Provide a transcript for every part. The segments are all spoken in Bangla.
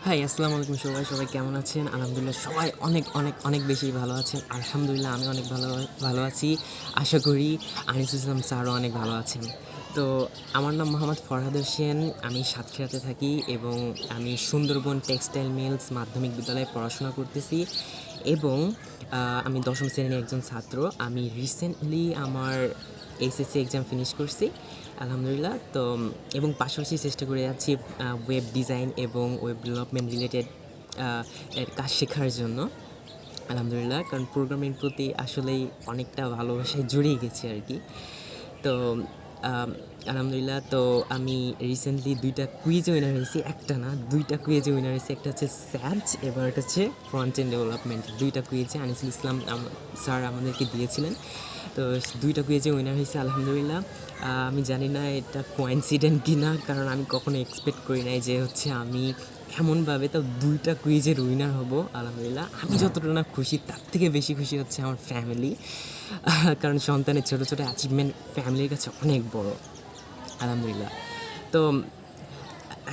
হাই, আসসালামু আলাইকুম। সবাই কেমন আছেন? আলহামদুলিল্লাহ সবাই অনেক অনেক অনেক বেশি ভালো আছেন। আলহামদুলিল্লাহ আমি অনেক ভালো আছি। আশা করি আনিসুল ইসলাম স্যারও অনেক ভালো আছেন। তো আমার নাম মোহাম্মদ ফরহাদ হোসেন। আমি সাতক্ষীরাতে থাকি এবং আমি সুন্দরবন টেক্সটাইল মিলস মাধ্যমিক বিদ্যালয়ে পড়াশোনা করতেছি এবং আমি দশম শ্রেণীর একজন ছাত্র। আমি রিসেন্টলি আমার এসএসসি এক্সাম ফিনিশ করছি আলহামদুলিল্লাহ। তো এবং পাশাপাশি চেষ্টা করে যাচ্ছি ওয়েব ডিজাইন এবং ওয়েব ডেভেলপমেন্ট রিলেটেড এর কাজ শেখার জন্য আলহামদুলিল্লাহ। কারণ প্রোগ্রামিং প্রতি আসলেই অনেকটা ভালোবাসায় জড়িয়ে গেছি আর কি। তো আম, আলহামদুলিল্লাহ। তো আমি রিসেন্টলি 2টা কুইজে উইনার হয়েছি, একটা না 2টা কুইজে উইনার হয়েছি। একটা হচ্ছে স্যাচ, এবার একটা হচ্ছে ফ্রন্ট এন্ড ডেভেলপমেন্ট। 2টা কুইজে আনিসুল ইসলাম স্যার আমাদেরকে দিয়েছিলেন। তো 2টা কুইজে উইনার হয়েছে আলহামদুলিল্লাহ। আমি জানি না এটা কোইন্সিডেন্ট কি না, কারণ আমি কখনো এক্সপেক্ট করি নাই যে হচ্ছে আমি এমনভাবে তো 2টা কুইজের উইনার হব আলহামদুলিল্লাহ। আমি যতটা না খুশি, তার থেকে বেশি খুশি হচ্ছে আমার ফ্যামিলি, কারণ সন্তানের ছোটো ছোটো অ্যাচিভমেন্ট ফ্যামিলির কাছে অনেক বড় আলহামদুলিল্লাহ। তো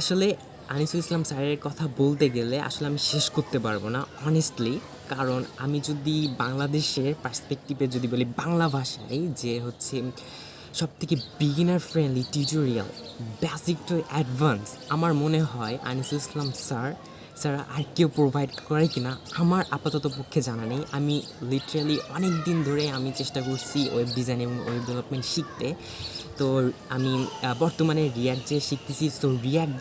আসলে আনিসুল ইসলাম স্যারের কথা বলতে গেলে আসলে আমি শেষ করতে পারবো না অনেস্টলি। কারণ আমি যদি বাংলাদেশের পার্সপেক্টিভে যদি বলি বাংলা ভাষায়, যে হচ্ছে সবথেকে beginner friendly tutorial basic to advance, আমার মনে হয় আনিসুল ইসলাম স্যার ছাড়া আর কেউ প্রোভাইড করে কি না আমার আপাতত পক্ষে জানা নেই। আমি লিটারালি অনেক দিন ধরে আমি চেষ্টা করছি ওয়েব ডিজাইন এবং ওয়েব ডেভেলপমেন্ট শিখতে। তো আমি বর্তমানে রিয়াক্ট জেস শিখতেছি। তো রিয়াক্ট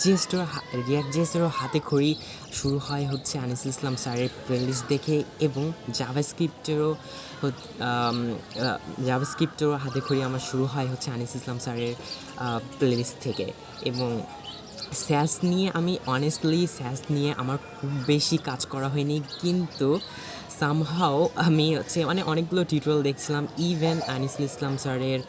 জেসেরও হাতে খড়ি শুরু হয় হচ্ছে আনিসুল ইসলাম স্যারের প্লেলিস্ট দেখে, এবং জাভাস্ক্রিপ্টেরও হাতে খড়ি আমার শুরু হয় হচ্ছে আনিসুল ইসলাম স্যারের প্লেলিস্ট থেকে। এবং স্যাস নিয়ে আমি অনেস্টলি আমার খুব বেশি কাজ করা হয়নি, কিন্তু সামহাও আমি হচ্ছে মানে অনেকগুলো টিউটোরিয়াল দেখছিলাম। ইভেন আনিসুল ইসলাম স্যারের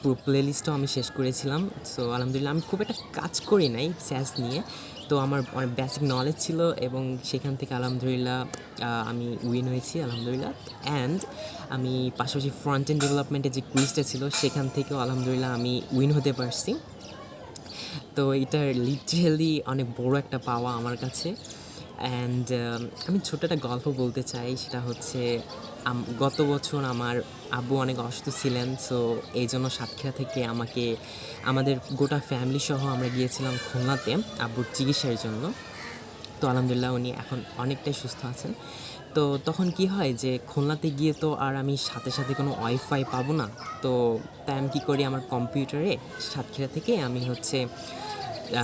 পুরো প্লেলিস্টও আমি শেষ করেছিলাম। সো আলহামদুলিল্লাহ আমি খুব একটা কাজ করি নাই স্যাস নিয়ে, তো আমার অনেক বেসিক নলেজ ছিল এবং সেখান থেকে আলহামদুলিল্লাহ আমি উইন হয়েছি আলহামদুলিল্লাহ। অ্যান্ড আমি পাশাপাশি ফ্রন্ট এন্ড ডেভেলপমেন্টের যে কুইজটা ছিল সেখান থেকেও আলহামদুলিল্লাহ আমি উইন হতে পারছি। তো এটা লিটারেলি অনেক বড় একটা পাওয়া আমার কাছে। অ্যান্ড আমি ছোট্ট একটা গল্প বলতে চাই, সেটা হচ্ছে গত বছর আমার আব্বু অনেক অসুস্থ ছিলেন। সো এই জন্য সাতক্ষীরা থেকে আমাদের গোটা ফ্যামিলি সহ আমরা গিয়েছিলাম খুলনাতে আব্বুর চিকিৎসার জন্য। তো আলহামদুলিল্লাহ উনি এখন অনেকটাই সুস্থ আছেন। তো তখন কি হয় যে খুলনাতে গিয়ে তো আর আমি সাথে সাথে কোনো ওয়াইফাই পাবো না। তো তাই আমি কী করি, আমার কম্পিউটারে সাতক্ষীরা থেকে আমি হচ্ছে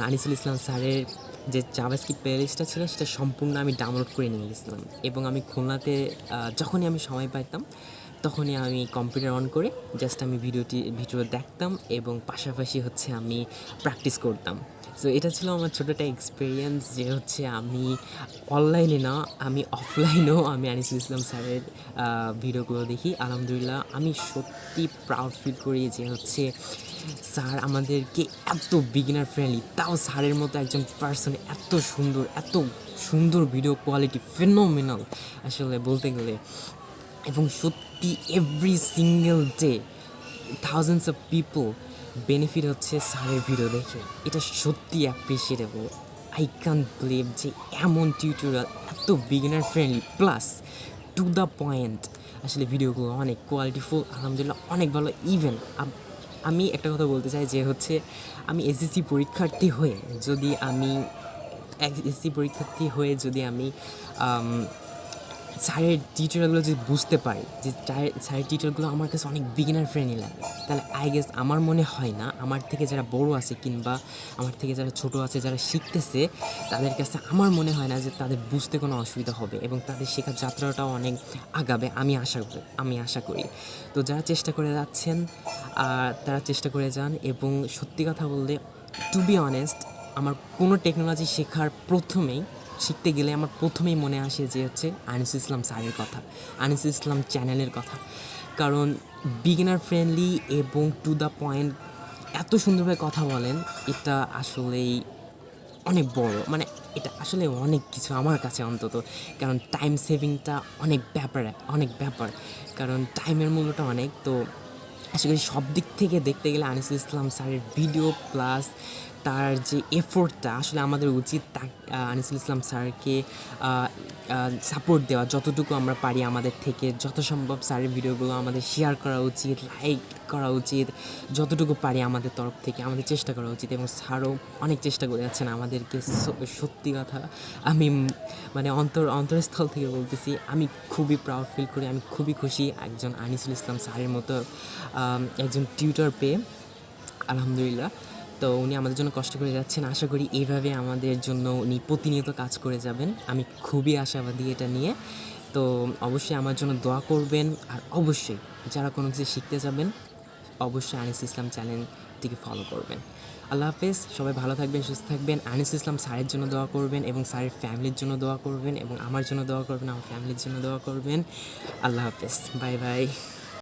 আনিসুল ইসলাম স্যারের যে জাভাস্ক্রিপ্ট প্লেলিস্টটা ছিল সেটা সম্পূর্ণ আমি ডাউনলোড করে নিয়ে গেছিলাম। এবং আমি খুলনাতে যখনই আমি সময় পাইতাম তখনই আমি কম্পিউটার অন করে জাস্ট আমি ভিডিও দেখতাম এবং পাশাপাশি হচ্ছে আমি প্র্যাকটিস করতাম। সো এটা ছিল আমার ছোটো একটা এক্সপিরিয়েন্স, যে হচ্ছে আমি অনলাইনে না, আমি অফলাইনেও আমি আনিসুল ইসলাম স্যারের ভিডিওগুলো দেখি। আলহামদুলিল্লাহ আমি সত্যি প্রাউড ফিল করি যে হচ্ছে স্যার আমাদেরকে এত বিগিনার ফ্রেন্ডলি, তাও স্যারের মতো একজন পার্সন এত সুন্দর ভিডিও কোয়ালিটি ফেনোমেনাল আসলে বলতে গেলে। এবং সত্যি every single day thousands of people benefit হচ্ছে স্যারের ভিডিও দেখে। এটা সত্যি অ্যাপ্রিসিয়েটেবল। আই ক্যান্ট বিলিভ যে এমন টিউটোরিয়াল এত beginner friendly plus to the point, আসলে ভিডিওগুলো অনেক কোয়ালিটিফুল আলহামদুলিল্লাহ, অনেক ভালো। ইভেন আমি একটা কথা বলতে চাই যে হচ্ছে আমি এসএসসি পরীক্ষার্থী হয়ে যদি আমি স্যারের টিচারগুলো যদি বুঝতে পারি যে স্যারের টিচারগুলো আমার কাছে অনেক বিগিনার ফ্রেন্ডলি লাগে, তাহলে আই গেস আমার মনে হয় না আমার থেকে যারা বড় আছে কিংবা আমার থেকে যারা ছোট আছে, যারা শিখতেছে, তাদের কাছে আমার মনে হয় না যে তাদের বুঝতে কোনো অসুবিধা হবে এবং তাদের শেখার যাত্রাটাও অনেক আগাবে আমি আশা করি। তো যারা চেষ্টা করে যাচ্ছেন তারা চেষ্টা করে যান। এবং সত্যি কথা বলতে, টু বি অনেস্ট, আমার কোনো টেকনোলজি শিখতে গেলে আমার প্রথমেই মনে আসে যে হচ্ছে আনিসুল ইসলাম স্যারের কথা, আনিসুল ইসলাম চ্যানেলের কথা। কারণ বিগিনার ফ্রেন্ডলি এবং টু দ্য পয়েন্ট এত সুন্দরভাবে কথা বলেন, এটা আসলেই অনেক বড়, মানে এটা আসলে অনেক কিছু আমার কাছে অন্তত। কারণ টাইম সেভিংটা অনেক ব্যাপার, কারণ টাইমের মূল্যটা অনেক। তো আশা করি সব দিক থেকে দেখতে গেলে আনিসুল ইসলাম স্যারের ভিডিও প্লাস তার যে এফোর্টটা আসলে আমাদের উচিত আনিসুল ইসলাম স্যারকে সাপোর্ট দেওয়া, যতটুকু আমরা পারি আমাদের থেকে যত সম্ভব স্যারের ভিডিওগুলো আমাদের শেয়ার করা উচিত, লাইক করা উচিত, যতটুকু পারি আমাদের তরফ থেকে আমাদের চেষ্টা করা উচিত। এবং স্যারও অনেক চেষ্টা করে যাচ্ছেন আমাদেরকে। সত্যি কথা আমি মানে অন্তরস্থল থেকে বলতেছি, আমি খুবই প্রাউড ফিল করি, আমি খুবই খুশি একজন আনিসুল ইসলাম স্যারের মতো একজন টিউটর পেয়ে, আলহামদুলিল্লাহ। তো উনি আমাদের জন্য কষ্ট করে যাচ্ছেন, আশা করি এইভাবে আমাদের জন্য উনি প্রতিনিয়ত কাজ করে যাবেন, আমি খুবই আশাবাদী এটা নিয়ে। তো অবশ্যই আমার জন্য দোয়া করবেন, আর অবশ্যই যারা কোনো কিছু শিখতে যাবেন অবশ্যই আনিস ইসলাম চ্যানেলটিকে ফলো করবেন। আল্লাহ হাফেজ, সবাই ভালো থাকবেন, সুস্থ থাকবেন। আনিস ইসলাম স্যারের জন্য দোয়া করবেন এবং স্যারের ফ্যামিলির জন্য দোয়া করবেন এবং আমার জন্য দোয়া করবেন, আমার ফ্যামিলির জন্য দোয়া করবেন। আল্লাহ হাফেজ, বাই বাই।